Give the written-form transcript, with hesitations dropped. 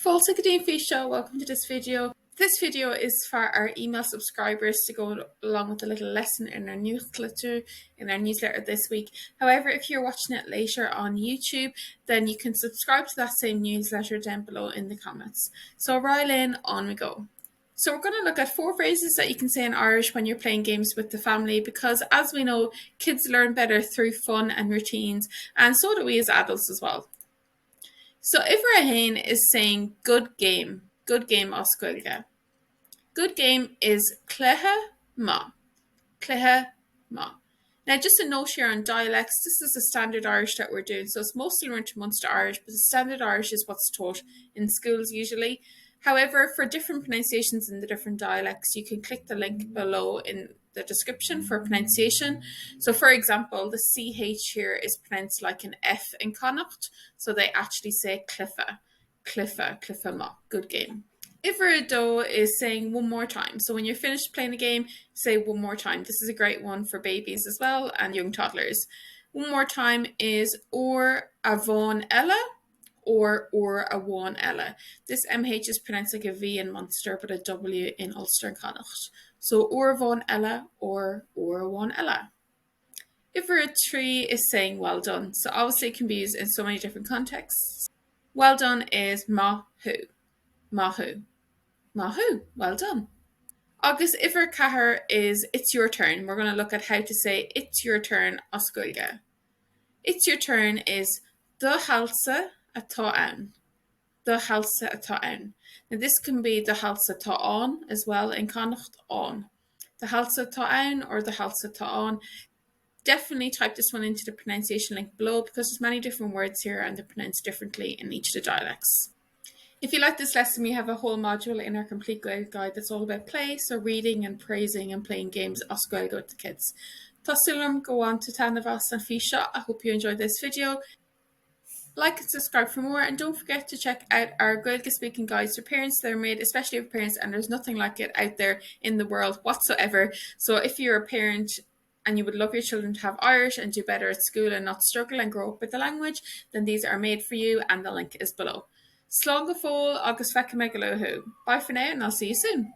Fáilte go dtí fí seo, welcome to this video. This video is for our email subscribers to go along with a little lesson in our newsletter this week. However, if you're watching it later on YouTube, then you can subscribe to that same newsletter down below in the comments. So roll in, on we go. So we're going to look at 4 phrases that you can say in Irish when you're playing games with the family, because as we know, kids learn better through fun and routines, and so do we as adults as well. So Ibrahim is saying good game os Gaeilge. Good game is cleithe ma. Cleithe ma. Now, just a note here on dialects, this is the standard Irish that we're doing. So it's mostly learned to Munster Irish, but the standard Irish is what's taught in schools usually. However, for different pronunciations in the different dialects, you can click the link below in the description for pronunciation. So for example, the CH here is pronounced like an F in Connacht. So they actually say cliffe, cliffe, cliffe ma, good game. Iverido is saying one more time. So when you're finished playing a game, say one more time. This is a great one for babies as well and young toddlers. One more time is or avon ella or a one ella. This MH is pronounced like a V in Munster, but a W in Ulster and Connacht. So or avon ella or one ella. Iveri3 is saying well done. So obviously it can be used in so many different contexts. Well done is mahu. Mahu. Mahu, well done. Agus Iver Cahar is it's your turn. We're going to look at how to say it's your turn os Gaeilge. It's your turn is the halsa atá ann. The halsa atá ann. Now this can be the halsa tá on as well in Connacht on. The halsa tá ann or the halsa tá on. Definitely type this one into the pronunciation link below because there's many different words here and they're pronounced differently in each of the dialects. If you like this lesson, we have a whole module in our complete Gaelic guide that's all about play, so reading and praising and playing games os Gaeilge with the kids. Tá go on to Tanavas and Fisha. I hope you enjoyed this video. Like and subscribe for more, and don't forget to check out our Gaeilge speaking guides for parents. They're made especially for parents, and there's nothing like it out there in the world whatsoever. So if you're a parent and you would love your children to have Irish and do better at school and not struggle and grow up with the language, then these are made for you, and the link is below. Slán go fóill agus feicim me go luthú. Bye for now, and I'll see you soon.